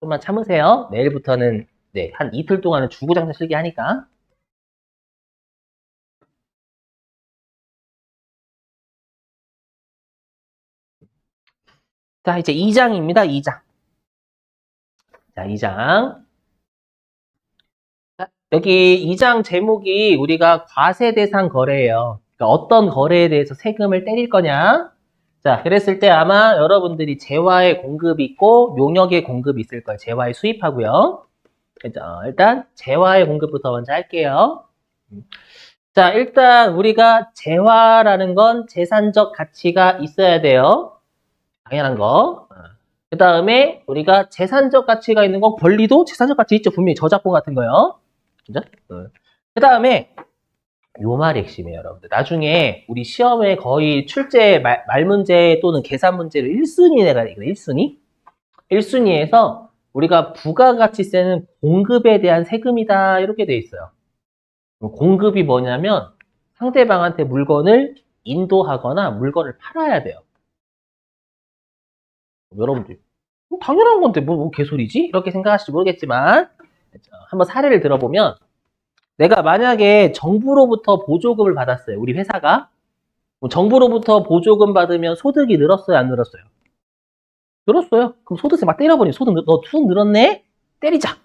좀만 참으세요. 내일부터는 네, 한 이틀 동안은 주구장창 실기 하니까. 자, 이제 2장입니다. 2장. 자, 2장. 여기 2장 제목이 우리가 과세 대상 거래예요. 그러니까 어떤 거래에 대해서 세금을 때릴 거냐? 자, 그랬을 때 아마 여러분들이 재화의 공급이 있고 용역의 공급이 있을 거예요. 재화의 수입하고요. 일단 재화의 공급부터 먼저 할게요. 자, 일단 우리가 재화라는 건 재산적 가치가 있어야 돼요. 당연한 거. 그 다음에 우리가 재산적 가치가 있는 건 권리도 재산적 가치 있죠. 분명히 저작권 같은 거요. 그죠? 그 다음에 요 말이 핵심이에요, 여러분들. 나중에 우리 시험에 거의 출제 말 문제 또는 계산 문제를 1순위 내가 이거 1순위? 1순위에서 우리가 부가가치세는 공급에 대한 세금이다 이렇게 돼 있어요. 공급이 뭐냐면 상대방한테 물건을 인도하거나 물건을 팔아야 돼요. 여러분들 당연한 건데 뭐 개소리지? 이렇게 생각하실지 모르겠지만 한번 사례를 들어보면 내가 만약에 정부로부터 보조금을 받았어요. 우리 회사가. 정부로부터 보조금 받으면 소득이 늘었어요? 안 늘었어요? 늘었어요. 그럼 소득세 막 때려버리면 너 소득 늘었네? 때리자.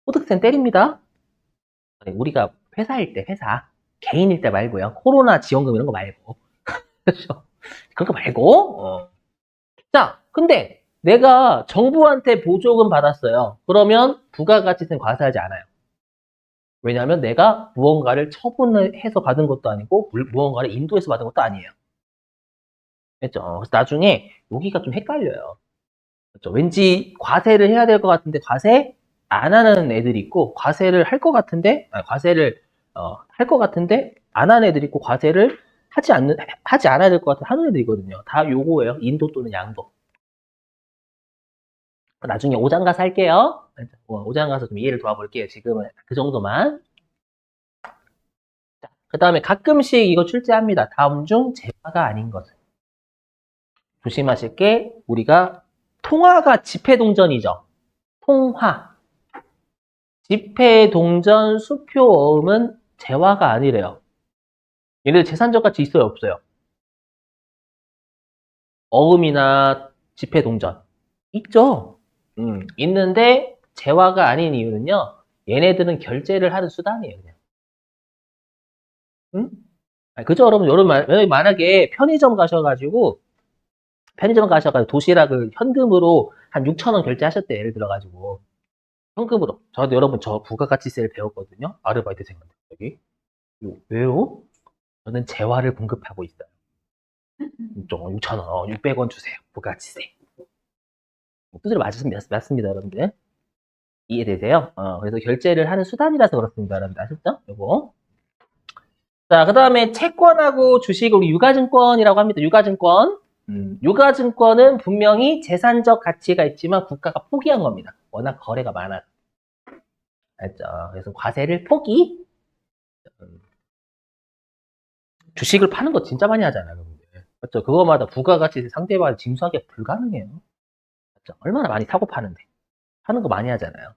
소득세는 때립니다. 우리가 회사일 때 회사. 개인일 때 말고요. 코로나 지원금 이런 거 말고. 그렇죠? 그런 거 말고. 자, 근데 내가 정부한테 보조금 받았어요. 그러면 부가가치세는 과세하지 않아요. 왜냐하면 내가 무언가를 처분을 해서 받은 것도 아니고 무언가를 인도해서 받은 것도 아니에요. 됐죠? 그래서 나중에 여기가 좀 헷갈려요. 그렇죠? 왠지 과세를 해야 될 것 같은데 과세 안 하는 애들이 있고 과세를 할 것 같은데 과세를 할 것 같은데 안 하는 애들이 있고 과세를 하지 않아야 될 것 같은 하는 애들이거든요. 다 요거예요. 인도 또는 양도. 나중에 5장 가서 할게요. 5장 가서 좀 이해를 도와볼게요. 지금은 그 정도만. 그 다음에 가끔씩 이거 출제합니다. 다음 중 재화가 아닌 것은. 조심하실 게 우리가 통화가 지폐동전이죠. 통화. 지폐동전 수표어음은 재화가 아니래요. 얘네들 재산적 가치 있어요, 없어요? 어음이나 지폐동전. 있죠. 있는데 재화가 아닌 이유는요. 얘네들은 결제를 하는 수단이에요. 그냥. 응? 그죠, 여러분? 여러분 만약에 편의점 가셔가지고 도시락을 현금으로 한 6천 원 결제하셨대. 예를 들어가지고 현금으로. 저도 여러분 저 부가가치세를 배웠거든요. 아르바이트생한테 여기. 왜요? 저는 재화를 공급하고 있어요. 6천 원, 600원 주세요. 부가가치세. 뜻을 맞습니다, 여러분들. 이해되세요? 그래서 결제를 하는 수단이라서 그렇습니다, 여러분들. 아셨죠? 요거. 자, 그 다음에 채권하고 주식을 우리 유가증권이라고 합니다. 유가증권. 유가증권은 분명히 재산적 가치가 있지만 국가가 포기한 겁니다. 워낙 거래가 많아서. 알죠? 그래서 과세를 포기. 주식을 파는 거 진짜 많이 하잖아요, 여러분들. 그렇죠? 그거마다 부가가치 상대방을 징수하기가 불가능해요. 그렇죠? 얼마나 많이 사고 파는데. 파는 거 많이 하잖아요.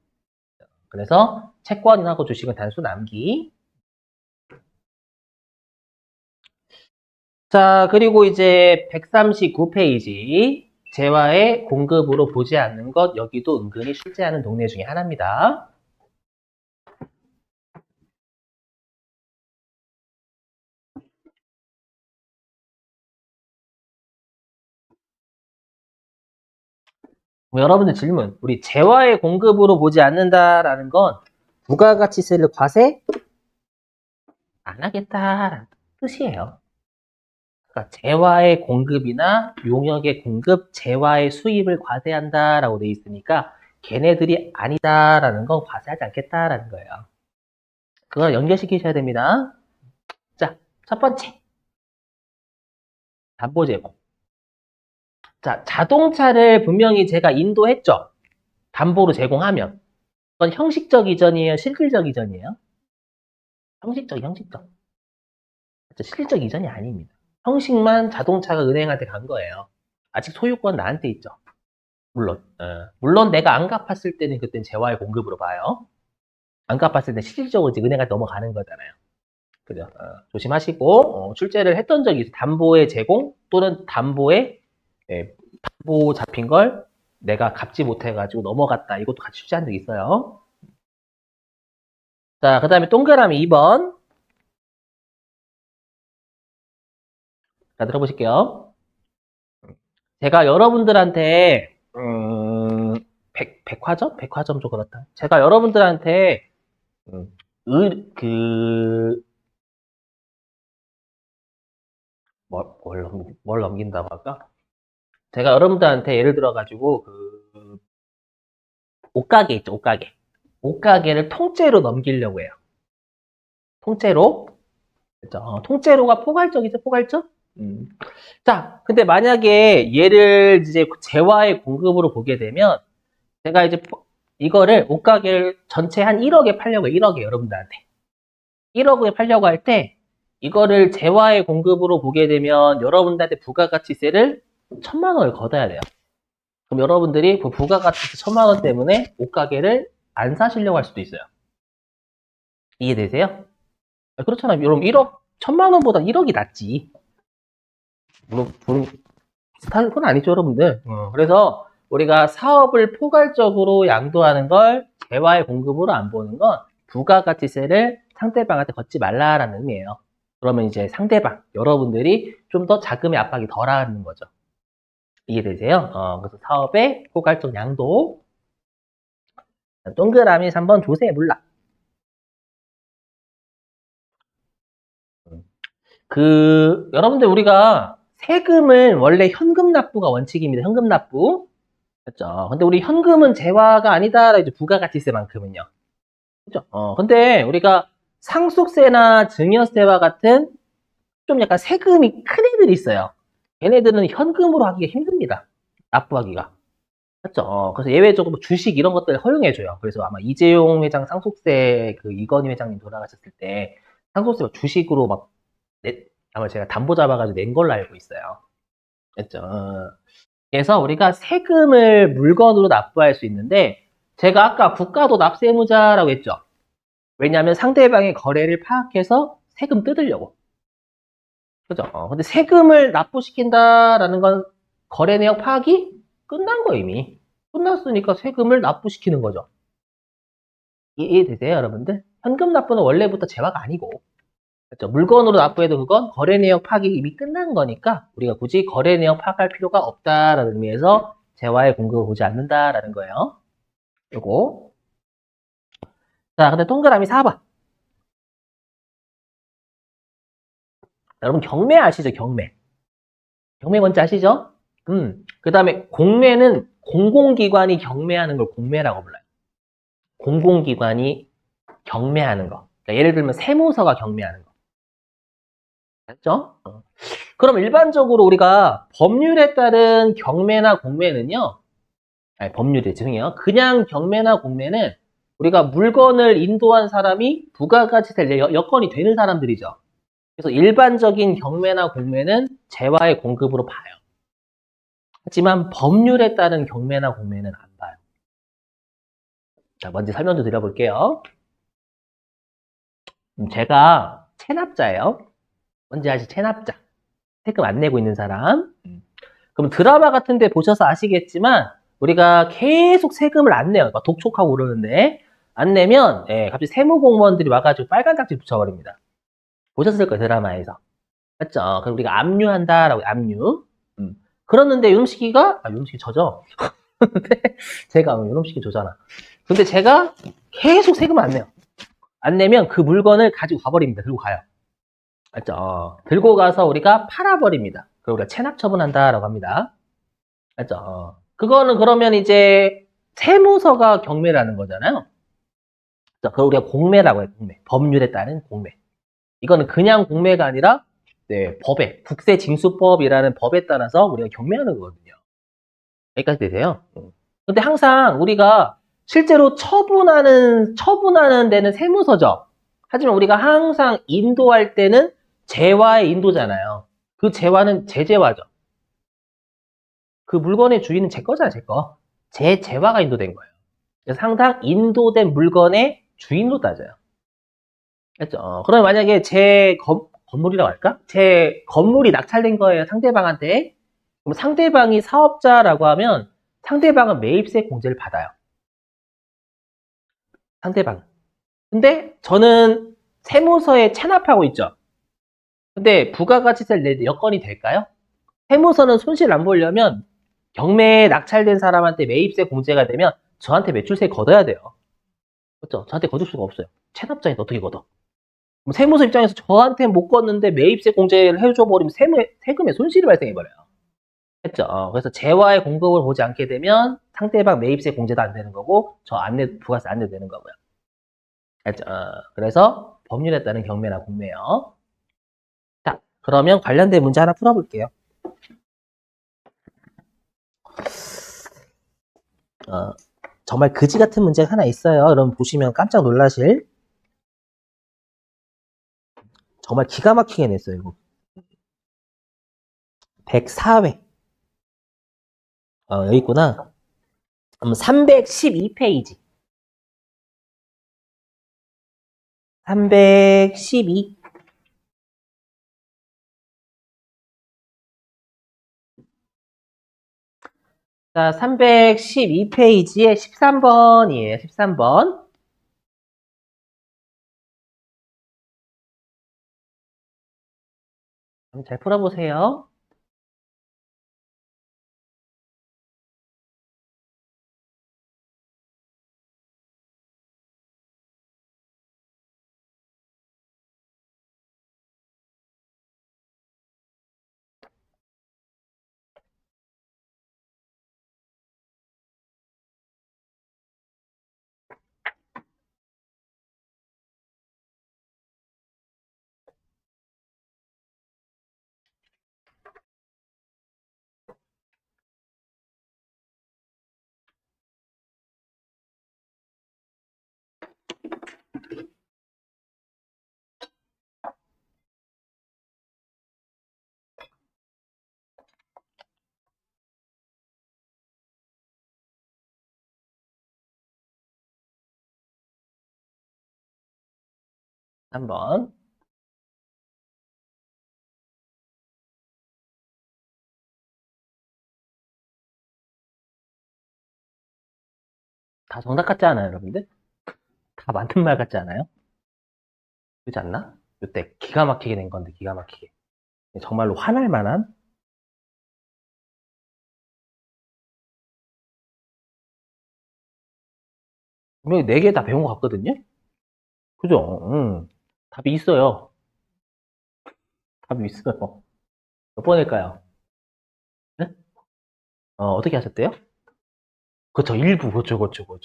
그래서 채권하고 주식은 단수 남기. 자, 그리고 이제 139페이지. 재화의 공급으로 보지 않는 것, 여기도 은근히 출제하는 동네 중에 하나입니다. 여러분들 질문. 우리 재화의 공급으로 보지 않는다라는 건 부가가치세를 과세 안 하겠다라는 뜻이에요. 그러니까 재화의 공급이나 용역의 공급, 재화의 수입을 과세한다라고 돼 있으니까 걔네들이 아니다라는 건 과세하지 않겠다라는 거예요. 그걸 연결시키셔야 됩니다. 자, 첫 번째. 담보 제공. 자, 자동차를 분명히 제가 인도했죠. 담보로 제공하면. 그건 형식적 이전이에요? 실질적 이전이에요? 형식적. 실질적 이전이 아닙니다. 형식만 자동차가 은행한테 간 거예요. 아직 소유권 나한테 있죠. 물론. 물론 내가 안 갚았을 때는 그땐 재화의 공급으로 봐요. 안 갚았을 때 실질적으로 이제 은행가 넘어가는 거잖아요. 그죠? 조심하시고, 출제를 했던 적이 있어요. 담보의 제공 또는 담보에, 담보 잡힌 걸 내가 갚지 못해가지고 넘어갔다. 이것도 같이 출제한 적이 있어요. 자, 그 다음에 동그라미 2번. 자, 들어보실게요. 제가 여러분들한테, 백화점? 백화점 좀 그렇다. 제가 여러분들한테, 음, 그, 뭘 넘긴다고 할까? 제가 여러분들한테 예를 들어가지고, 옷가게 있죠, 옷가게. 옷가게를 통째로 넘기려고 해요. 통째로. 그죠? 통째로가 포괄적이죠, 포괄적? 자, 근데 만약에 얘를 이제 재화의 공급으로 보게 되면, 제가 이제 이거를 옷가게를 전체 한 1억에 팔려고 해요, 1억에 여러분들한테. 1억에 팔려고 할 때, 이거를 재화의 공급으로 보게 되면 여러분들한테 부가가치세를 1,000만 원을 걷어야 돼요. 그럼 여러분들이 그 부가가치세 1,000만 원 때문에 옷가게를 안 사시려고 할 수도 있어요. 이해되세요? 그렇잖아요. 여러분 1억, 1,000만 원보다 1억이 낫지. 물론 비슷한 건 아니죠, 여러분들. 그래서 우리가 사업을 포괄적으로 양도하는 걸 재화의 공급으로 안 보는 건 부가가치세를 상대방한테 걷지 말라라는 의미예요. 그러면 이제 상대방, 여러분들이 좀 더 자금의 압박이 덜하는 거죠. 이해되세요? 그래서 사업의 포괄적 양도. 동그라미 3번 조세 물락. 여러분들 우리가 세금을 원래 현금 납부가 원칙입니다. 현금 납부. 그렇죠? 근데 우리 현금은 재화가 아니다. 이제 부가가치세만큼은요. 그죠? 근데 우리가 상속세나 증여세와 같은 좀 약간 세금이 큰 애들이 있어요. 얘네들은 현금으로 하기가 힘듭니다. 납부하기가. 그렇죠? 그래서 예외적으로 주식 이런 것들을 허용해줘요. 그래서 아마 이재용 회장 상속세 그 이건희 회장님 돌아가셨을 때 상속세 주식으로 막 아마 제가 담보 잡아가지고 낸 걸로 알고 있어요. 그렇죠? 그래서 우리가 세금을 물건으로 납부할 수 있는데 제가 아까 국가도 납세무자라고 했죠. 왜냐하면 상대방의 거래를 파악해서 세금 뜯으려고. 그죠? 근데 세금을 납부시킨다라는 건 거래 내역 파악이 끝난 거 이미. 끝났으니까 세금을 납부시키는 거죠. 이해되세요, 여러분들? 현금 납부는 원래부터 재화가 아니고. 그렇죠? 물건으로 납부해도 그건 거래 내역 파악이 이미 끝난 거니까 우리가 굳이 거래 내역 파악할 필요가 없다라는 의미에서 재화의 공급을 보지 않는다라는 거예요. 요거. 자, 근데 동그라미 4번. 여러분 경매 아시죠? 경매. 경매 뭔지 아시죠? 그 다음에 공매는 공공기관이 경매하는 걸 공매라고 불러요. 공공기관이 경매하는 거. 그러니까 예를 들면 세무서가 경매하는 거. 맞죠? 그럼 일반적으로 우리가 법률에 따른 경매나 공매는요. 아니, 법률에 죄송해요. 그냥 경매나 공매는 우리가 물건을 인도한 사람이 부가가치세 여건이 되는 사람들이죠. 그래서 일반적인 경매나 공매는 재화의 공급으로 봐요. 하지만 법률에 따른 경매나 공매는 안 봐요. 자, 먼저 설명 좀 드려볼게요. 제가 체납자예요. 뭔지 아시? 체납자. 세금 안 내고 있는 사람. 그럼 드라마 같은 데 보셔서 아시겠지만 우리가 계속 세금을 안 내요. 막 독촉하고 그러는데 안 내면 갑자기 세무공무원들이 와가지고 빨간 딱지 붙여버립니다. 보셨을 거예요, 드라마에서. 맞죠? 그럼 우리가 압류한다라고 압류. 그러는데 요놈식이 저죠? 근데 제가 요놈식이 저잖아. 근데 제가 계속 세금을 안 내요. 안 내면 그 물건을 가지고 가버립니다. 들고 가요. 맞죠? 들고 가서 우리가 팔아버립니다. 그리고 우리가 체납 처분한다라고 합니다. 맞죠? 그거는 그러면 이제 세무서가 경매라는 거잖아요. 그걸 우리가 공매라고 해요. 공매. 법률에 따른 공매. 이거는 그냥 공매가 아니라 법에 국세징수법이라는 법에 따라서 우리가 경매하는 거거든요. 여기까지 되세요? 근데 항상 우리가 실제로 처분하는 데는 세무서죠. 하지만 우리가 항상 인도할 때는 재화의 인도잖아요. 그 재화는 제 재화죠. 그 물건의 주인은 제 거잖아요, 제 거. 재화가 인도된 거예요. 그래서 항상 인도된 물건의 주인으로 따져요. 그렇죠? 그럼 만약에 제 건물이라고 할까? 제 건물이 낙찰된 거예요, 상대방한테. 그럼 상대방이 사업자라고 하면 상대방은 매입세 공제를 받아요. 상대방. 근데 저는 세무서에 체납하고 있죠. 근데 부가가치세를 낼 여건이 될까요? 세무서는 손실 안 보려면 경매에 낙찰된 사람한테 매입세 공제가 되면 저한테 매출세 걷어야 돼요. 그렇죠? 저한테 걷을 수가 없어요. 체납자인데 어떻게 걷어? 세무서 입장에서 저한테 못 걷는데 매입세 공제를 해줘버리면 세금에 손실이 발생해버려요. 했죠. 그래서 재화의 공급을 보지 않게 되면 상대방 매입세 공제도 안 되는 거고 저 부가세 안 내도 되는 거고요. 했죠. 그래서 법률에 따른 경매나 공매요. 자, 그러면 관련된 문제 하나 풀어볼게요. 정말 그지 같은 문제가 하나 있어요. 여러분 보시면 깜짝 놀라실. 정말 기가 막히게 냈어요, 이거. 104회. 여기 있구나. 312페이지. 312. 자, 312페이지에 13번이에요. 13번. 잘 풀어보세요. 한번. 다 정답 같지 않아요, 여러분들? 다 맞는 말 같지 않아요? 그렇지 않나? 이때 기가 막히게 된 건데, 기가 막히게. 정말로 화날 만한? 분명히 4개 다 배운 것 같거든요? 그죠? 답이 있어요. 답이 있어요. 몇 번일까요? 네? 어떻게 하셨대요? 그렇죠. 일부. 그렇죠.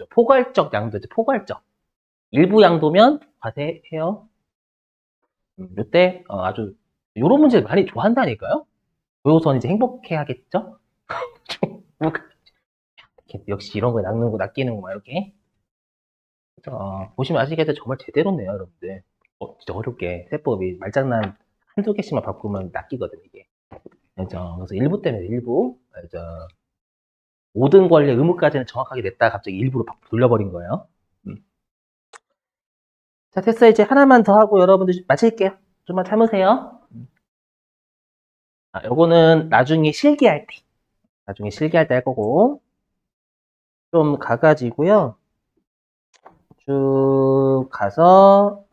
포괄적 양도죠. 포괄적. 일부 양도면 과세해요. 이때 아주 요런 문제 많이 좋아한다니까요. 조효선 이제 행복해 하겠죠? 역시 이런 거에 낚이는구만 이렇게. 보시면 아시겠지만 정말 제대로네요, 여러분들. 진짜 어렵게 세법이 말장난 한두 개씩만 바꾸면 낚이거든 이게. 그죠? 그래서 일부 때문에 일부. 그죠? 모든 권리 의무까지는 정확하게 냈다가 갑자기 일부로 돌려버린 거예요. 자, 됐어요. 이제 하나만 더 하고 여러분들 마칠게요. 좀만 참으세요. 요거는 나중에 실기할 때. 나중에 실기할 때 할 거고. 좀 가가지고요. 쭉 가서,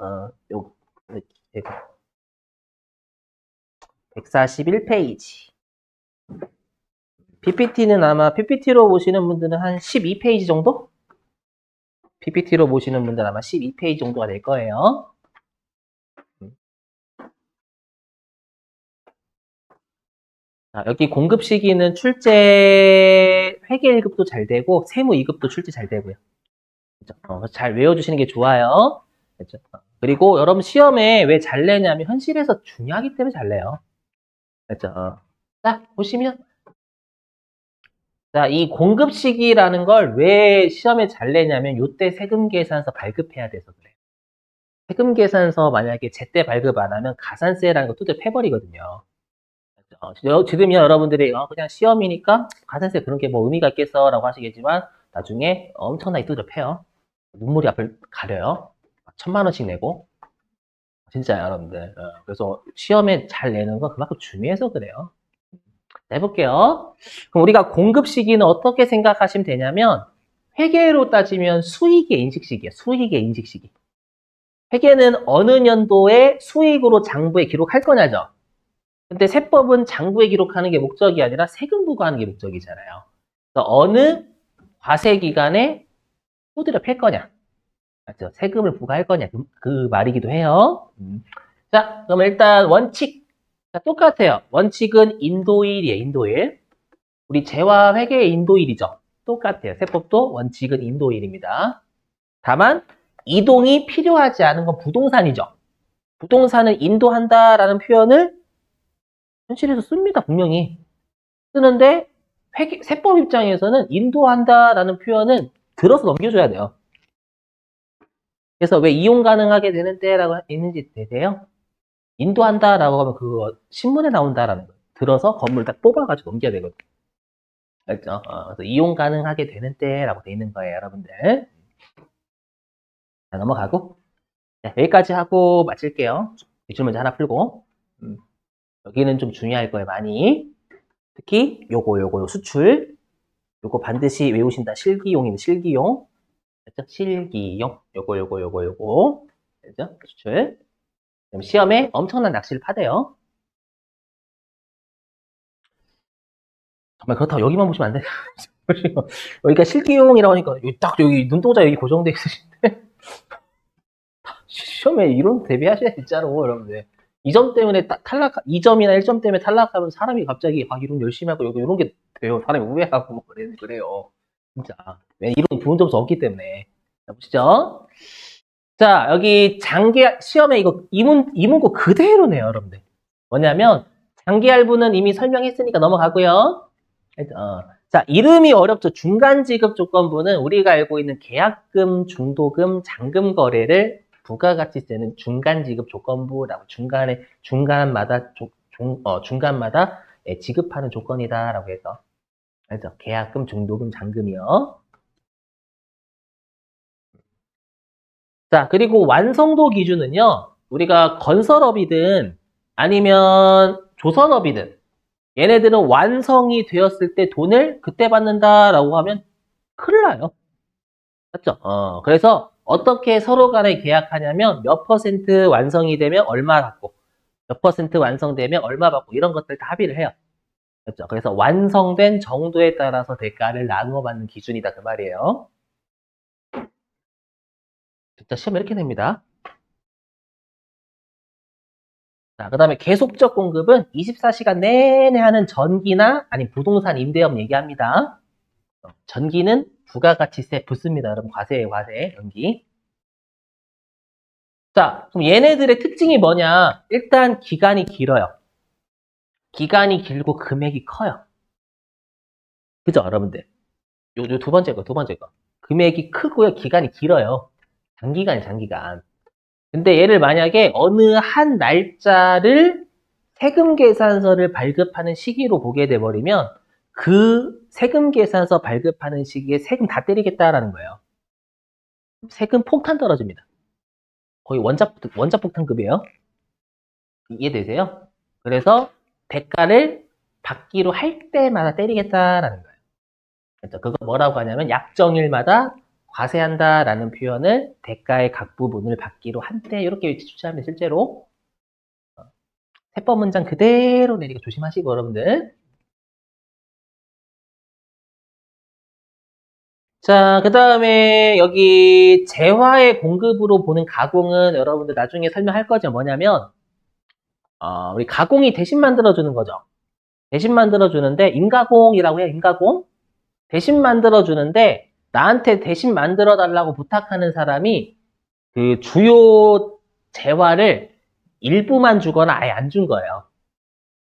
141페이지. PPT는 아마 PPT로 보시는 분들은 한 12페이지 정도? PPT로 보시는 분들은 아마 12페이지 정도가 될 거예요. 여기 공급 시기는 출제 회계 1급도 잘 되고 세무 2급도 출제 잘 되고요. 그렇죠? 잘 외워주시는 게 좋아요. 그렇죠? 그리고 여러분 시험에 왜 잘 내냐면 현실에서 중요하기 때문에 잘 내요. 그렇죠? 자, 보시면 자, 이 공급 시기라는 걸 왜 시험에 잘 내냐면 요때 세금 계산서 발급해야 돼서 그래요. 세금 계산서 만약에 제때 발급 안 하면 가산세라는 거 두들 패버리거든요. 지금이야 여러분들이 그냥 시험이니까 가산세 그런 게 뭐 의미가 있겠어라고 하시겠지만 나중에 엄청나게 뚜드려 눈물이 앞을 가려요. 1,000만 원씩 내고 진짜 여러분들. 그래서 시험에 잘 내는 건 그만큼 중요해서 그래요. 해볼게요. 그럼 우리가 공급 시기는 어떻게 생각하시면 되냐면 회계로 따지면 수익의 인식 시기예요. 수익의 인식 시기. 회계는 어느 년도에 수익으로 장부에 기록할 거냐죠. 근데 세법은 장부에 기록하는 게 목적이 아니라 세금 부과하는 게 목적이잖아요. 그래서 어느 과세 기간에 후드려 팰 거냐. 맞죠? 세금을 부과할 거냐. 그 말이기도 해요. 자, 그럼 일단 원칙. 자, 똑같아요. 원칙은 인도일이에요. 인도일. 우리 재화 회계의 인도일이죠. 똑같아요. 세법도 원칙은 인도일입니다. 다만 이동이 필요하지 않은 건 부동산이죠. 부동산은 인도한다라는 표현을 현실에서 씁니다. 분명히. 쓰는데 세법 입장에서는 인도한다라는 표현은 들어서 넘겨줘야 돼요. 그래서 왜 이용 가능하게 되는데라고 있는지 되세요? 인도한다라고 하면 그거 신문에 나온다라는 거. 들어서 건물 딱 뽑아가지고 넘겨야 되거든요. 알죠? 그래서 이용 가능하게 되는데라고 돼 있는 거예요, 여러분들. 자, 넘어가고. 네, 여기까지 하고 마칠게요. 기출문제 하나 풀고. 여기는 좀 중요할 거예요, 많이. 특히 요거 수출. 요거 반드시 외우신다. 실기용입니다. 실기용. 그죠? 실기용. 요거. 그죠? 수출. 그럼 시험에 엄청난 낚시를 파대요. 정말 그렇다고 여기만 보시면 안 돼요. 여기가 실기용이라고 하니까 여기 눈동자 여기 고정돼 있으신데 시험에 이런 대비하셔야 진짜로 여러분들. 2점 때문에 탈락, 2점이나 1점 때문에 탈락하면 사람이 갑자기 이론 열심히 하고 이런 게 돼요. 사람이 우회하고 뭐 그래요. 진짜. 왜 이런 좋은 점수 없기 때문에. 자, 보시죠. 자, 여기 시험에 이거 이문고 그대로네요, 여러분들. 뭐냐면, 장기할부는 이미 설명했으니까 넘어가고요. 자, 이름이 어렵죠. 중간지급 조건부는 우리가 알고 있는 계약금, 중도금, 잔금 거래를 부가가치세는 중간지급 조건부라고 중간마다 지급하는 조건이다라고 해서 알죠? 계약금, 중도금, 잔금이요. 자, 그리고 완성도 기준은요. 우리가 건설업이든 아니면 조선업이든 얘네들은 완성이 되었을 때 돈을 그때 받는다라고 하면 큰일 나요. 맞죠? 그래서 어떻게 서로 간에 계약하냐면 몇 퍼센트 완성이 되면 얼마 받고 몇 퍼센트 완성되면 얼마 받고 이런 것들 다 합의를 해요. 그렇죠? 그래서 완성된 정도에 따라서 대가를 나누어 받는 기준이다 그 말이에요. 진짜 시험 이렇게 됩니다. 자, 그 다음에 계속적 공급은 24시간 내내 하는 전기나 아니 부동산 임대업 얘기합니다. 전기는 부가가치세 붙습니다. 여러분 과세예요, 과세. 연기. 자, 그럼 얘네들의 특징이 뭐냐? 일단 기간이 길어요. 기간이 길고 금액이 커요. 그죠, 여러분들? 요 두 번째 거. 금액이 크고요, 기간이 길어요. 장기간. 근데 얘를 만약에 어느 한 날짜를 세금 계산서를 발급하는 시기로 보게 돼버리면 그 세금 계산서 발급하는 시기에 세금 다 때리겠다라는 거예요. 세금 폭탄 떨어집니다. 거의 원자폭탄급이에요. 이해되세요? 그래서 대가를 받기로 할 때마다 때리겠다라는 거예요. 그래서 그거 뭐라고 하냐면 약정일마다 과세한다라는 표현을 대가의 각 부분을 받기로 한때 이렇게 추천합니다. 실제로 세법 문장 그대로 내리고 조심하시고 여러분들. 자, 그 다음에 여기 재화의 공급으로 보는 가공은 여러분들 나중에 설명할 거죠. 뭐냐면 우리 가공이 대신 만들어주는 거죠. 대신 만들어주는데 임가공이라고 해요. 임가공. 대신 만들어주는데 나한테 대신 만들어달라고 부탁하는 사람이 그 주요 재화를 일부만 주거나 아예 안 준 거예요.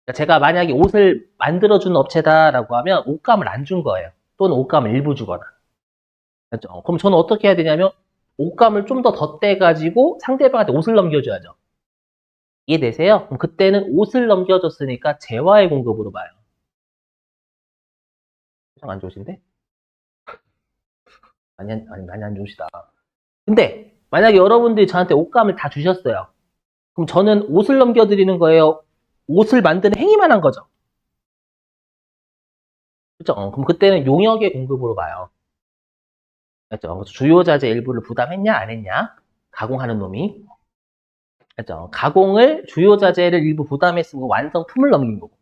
그러니까 제가 만약에 옷을 만들어주는 업체다라고 하면 옷감을 안 준 거예요. 또는 옷감을 일부 주거나. 그렇죠? 그럼 저는 어떻게 해야 되냐면 옷감을 좀 더 덧대가지고 상대방한테 옷을 넘겨줘야죠. 이해되세요? 그럼 그때는 옷을 넘겨줬으니까 재화의 공급으로 봐요. 표정 안 좋으신데? 많이 안 좋으시다. 근데 만약에 여러분들이 저한테 옷감을 다 주셨어요. 그럼 저는 옷을 넘겨드리는 거예요? 옷을 만드는 행위만 한 거죠. 그죠? 그럼 그때는 용역의 공급으로 봐요. 그죠? 그래서 주요 자재 일부를 부담했냐, 안 했냐? 가공하는 놈이. 그죠? 가공을, 주요 자재를 일부 부담했으면 완성품을 넘긴 거고.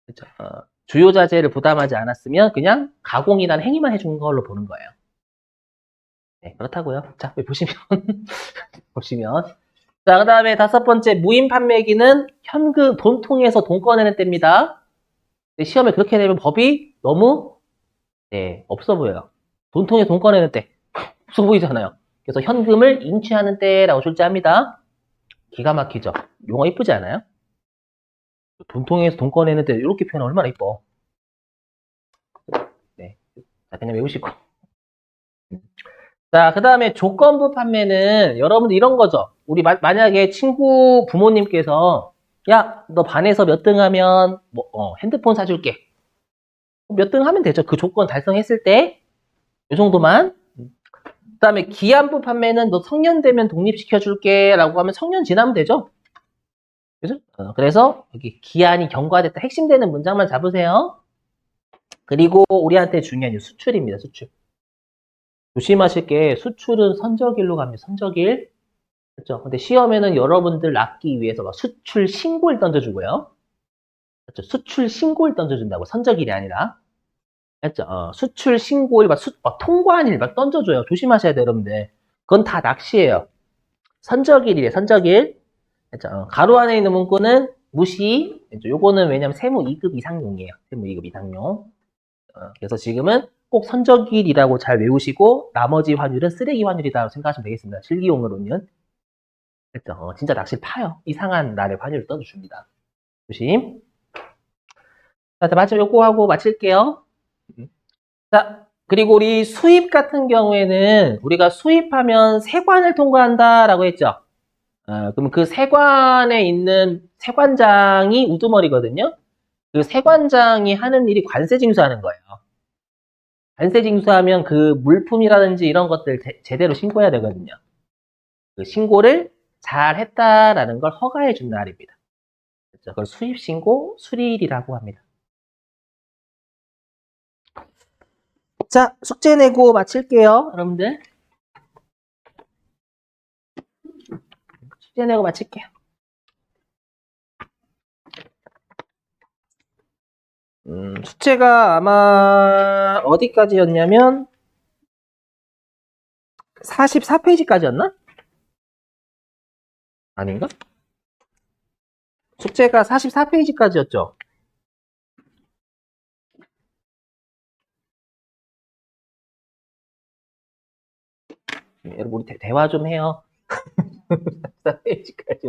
그죠? 주요 자재를 부담하지 않았으면 그냥 가공이라는 행위만 해준 걸로 보는 거예요. 네, 그렇다고요. 자, 여기 보시면, 보시면. 자, 그 다음에 다섯 번째, 무인 판매기는 현금, 돈통에서 돈 꺼내는 때입니다. 시험에 그렇게 되면 법이 너무, 네, 없어 보여요. 돈통에 돈 꺼내는 때. 없어 보이잖아요. 그래서 현금을 인취하는 때라고 출제합니다. 기가 막히죠? 용어 이쁘지 않아요? 돈통에서 돈 꺼내는 때 이렇게 표현 얼마나 이뻐. 네. 자, 그냥 외우시고. 자, 그 다음에 조건부 판매는 여러분들 이런 거죠. 우리 만약에 친구 부모님께서 야, 너 반에서 몇 등 하면 뭐, 핸드폰 사줄게. 몇 등 하면 되죠. 그 조건 달성했을 때, 이 정도만. 그 다음에 기한부 판매는 너 성년 되면 독립시켜줄게 라고 하면 성년 지나면 되죠. 그죠? 그래서 여기 기한이 경과됐다. 핵심되는 문장만 잡으세요. 그리고 우리한테 중요한 이 수출입니다. 수출. 조심하실 게 수출은 선적일로 갑니다. 선적일. 그렇죠? 근데 시험에는 여러분들 낚기 위해서 막 수출 신고를 던져주고요. 그렇죠? 수출 신고를 던져준다고. 선적일이 아니라. 그렇죠? 수출 신고일 막 통과한일 막 던져줘요. 조심하셔야 돼요, 여러분들. 그건 다 낚시예요. 선적일이래, 선적일. 그렇죠? 가로 안에 있는 문구는 무시. 그렇죠? 요거는 왜냐면 세무 2급 이상용이에요. 세무 2급 이상용. 그래서 지금은 꼭 선적일이라고 잘 외우시고 나머지 환율은 쓰레기 환율이라고 생각하시면 되겠습니다. 실기용으로는. 그렇죠? 진짜 낚시를 파요. 이상한 날의 환율을 떠줍니다. 조심. 자, 마지막 요거 하고 마칠게요. 자, 그리고 우리 수입 같은 경우에는 우리가 수입하면 세관을 통과한다라고 했죠. 그럼 그 세관에 있는 세관장이 우두머리거든요. 그 세관장이 하는 일이 관세 징수하는 거예요. 관세 징수하면 그 물품이라든지 이런 것들 제대로 신고해야 되거든요. 그 신고를 잘 했다라는 걸 허가해 준 날입니다. 그렇죠? 그걸 수입 신고 수리일이라고 합니다. 자, 숙제 내고 마칠게요, 여러분들. 숙제 내고 마칠게요. 숙제가 아마 어디까지였냐면 44페이지까지였나? 아닌가? 숙제가 44페이지까지였죠. 여러분 우리 대화 좀 해요. 44페이지까지